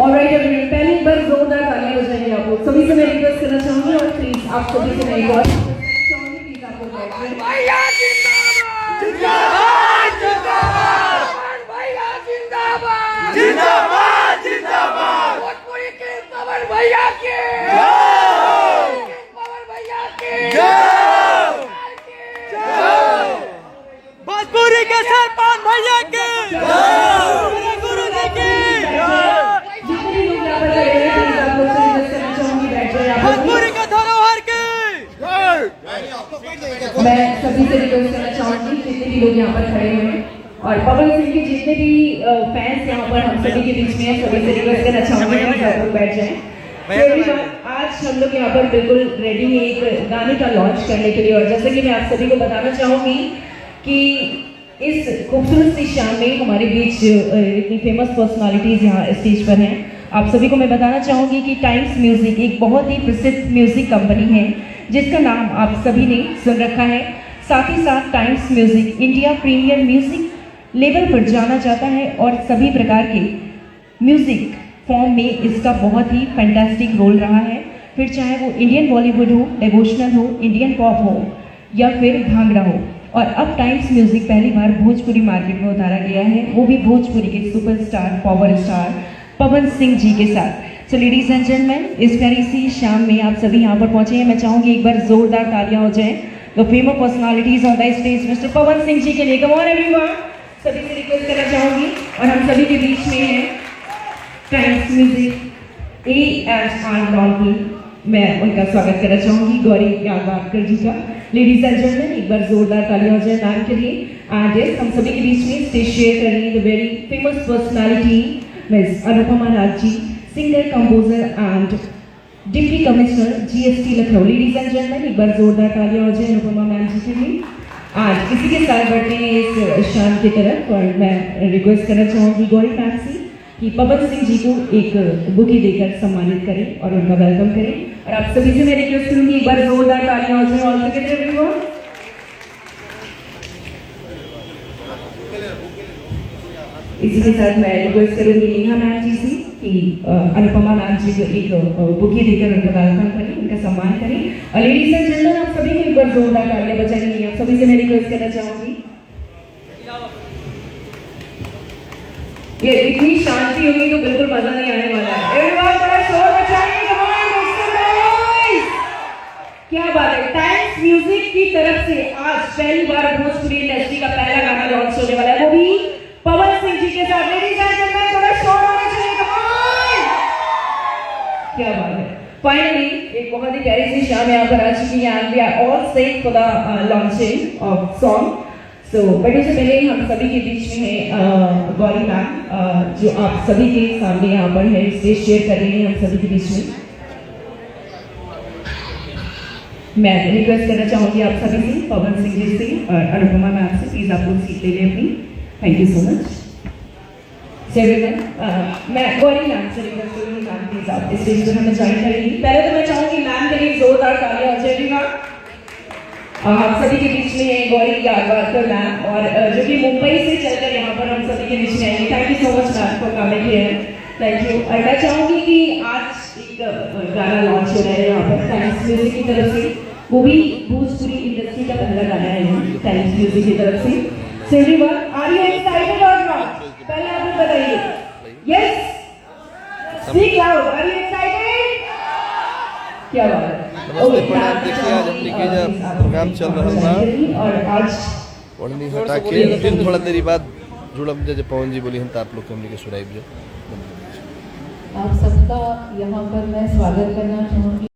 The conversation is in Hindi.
ऑलराइट एवरीवन, पहले एक बार जोरदार तालियां बजाइए आप लोग सभी से। मैं रिक्वेस्ट करना चाहूंगी और प्लीज आप सभी से मैं एक बार चाहूंगी प्लीज आप लोग बैठिए। भैया जिंदाबाद जिंदाबाद जिंदाबाद भैया जिंदाबाद जिंदाबाद जिंदाबाद भोजपुरी के पवन भैया के पवन भैया के भोजपुरी के सरपंच भैया के गुरुजी की जितने लोग यहाँ पर खड़े हैं प्लीज आप लोग से रिक्वेस्ट करना चाहूंगी बैठ जाइए आप लोग। भोजपुरी के धरोहर के मैं सभी से रिक्वेस्ट करना चाहूंगी जितने भी लोग यहाँ पर खड़े हुए हैं और पवन सिंह के जितने भी फैंस यहाँ पर हम सभी के बीच में हैं, सभी से रिक्वेस्ट करना चाहूंगी कि आप लोग बैठ जाएं। आज हम लोग यहाँ पर बिल्कुल रेडी हैं एक गाने का लॉन्च करने के लिए और जैसे कि मैं आप सभी को बताना चाहूंगी कि इस खूबसूरत सी शाम में हमारे बीच इतनी फेमस पर्सनालिटीज यहाँ स्टेज पर हैं। आप सभी को मैं बताना चाहूंगी कि टाइम्स म्यूजिक एक बहुत ही प्रसिद्ध म्यूजिक कंपनी है जिसका नाम आप सभी ने सुन रखा है। साथ ही साथ Times Music India premiere music level पर जाना जाता है और सभी प्रकार के म्यूजिक फॉर्म में इसका बहुत ही फैंटास्टिक रोल रहा है। फिर चाहे वो इंडियन बॉलीवुड हो, डिवोशनल हो, इंडियन पॉप हो या फिर भांगड़ा हो। और अब टाइम्स म्यूजिक पहली बार भोजपुरी मार्केट में उतारा गया है, वो भी भोजपुरी के सुपरस्टार पावर स्टार पवन सिंह जी के साथ। सो लेडीज एंड जेंटलमैन, इस प्यारी सी शाम में आप सभी यहाँ पर पहुंचे हैं। मैं चाहूंगी एक बार जोरदार तालियां हो जाएं तो famous personalities on the stage mister Pawan Singh ji के लिए। कम ऑन एवरीवन, सभी से रिक्वेस्ट करना चाहूंगी और हम सभी के बीच में है टाइम्स म्यूजिक A&R लॉन्टी। मैं उनका स्वागत करना चाहूंगी गौरी यादवाकर जी का। लेडीज एंड जेंटलमैन, एक बार जोरदार तालियां हो जाए मैम के लिए। एंड यस, हम सभी के बीच में स्टेज शेयर कर रही है the very famous personality miss Anupama Raj ji, singer, composer and deputy commissioner GST Lucknow. Ladies and gentleman, एक बार जोरदार तालियां हो जाए अनुपमा मैम जी के लिए। आज इसी के साथ बढ़ते हैं इस शाम की तरफ और मैं रिक्वेस्ट करना चाहूंगी गौरी मैम से कि पवन सिंह जी को एक बुके देकर सम्मानित करें और उनका वेलकम करें। और आप सभी से मैं रिक्वेस्ट करूंगी एक बार जोरदार तालियां हो जाए ऑल टुगेदर एवरीवन। इसी के साथ मैं रिक्वेस्ट करूंगी नेहा मैम जी से कि अनुपमा मैम जी को एक बुके देकर उनका वेलकम करें, उनका सम्मान करें। और लेडीज एंड जेंटलमैन, आप सभी को एक बार जोरदार तालियां बजाएंगे। आप सभी से मैं रिक्वेस्ट करना चाहूंगी। ये इतनी शांति होगी तो बिल्कुल मजा नहीं आने वाला है। एवरीवन थोड़ा शोर मचाइए, कम ऑन गाइस। क्या बात है, टाइम्स म्यूजिक की तरफ से आज पहली बार भोजपुरी इंडस्ट्री का पहला गाना लॉन्च होने वाला है, वो भी पवन सिंह जी के साथ। लेडीज एंड जेंटलमैन, थोड़ा शोर होना चाहिए, कम ऑन। क्या बात है, फाइनली एक बहुत ही प्यारी सी शाम यहाँ पर आ चुकी है and we are all set for the launching of song. तो बट उससे पहले हम सभी के बीच में है गौरी मैम जो आप सभी के सामने यहाँ पर है, स्टेज शेयर कर रही हैं हम सभी के बीच में। मैं रिक्वेस्ट करना चाहूंगी आप सभी से, पवन सिंह जी से और अनुपमा मैम से, प्लीज आप लोग सीट ले लें अपनी। Thank you so much everyone. मैं गौरी मैम से रिक्वेस्ट करूंगी मैम प्लीज आप स्टेज पर हमें ज्वाइन करेंगी। पहले तो मैं चाहूंगी मैम के लिए जोरदार तालियां हो जाएगी। आप सभी के बीच में है गौरी यादवाकर मैम और जो कि मुंबई से चलकर यहाँ पर हम सभी के बीच में आएंगे। Thank you so much ma'am for coming here, thank you. और मैं चाहूंगी कि आज एक गाना लॉन्च हो रहा है यहाँ पर टाइम्स म्यूजिक की तरफ से, वो भी भोजपुरी इंडस्ट्री का पहला गाना है टाइम्स म्यूजिक की तरफ से। So everyone, are you excited और नॉट? पहले आप लोग बताइए। Yes, speak loud, are you excited? क्या बात है। नमस्ते प्रणाम। देखिए आज हमने के जब प्रोग्राम चल रहा था और आज ओढ़नी हटा के फिर थोड़ा देरी बाद जुड़म जब पवन जी बोली हम तो आप लोग के हमने के सुनाई जो आप सबका यहाँ पर मैं स्वागत करना चाहूँगी।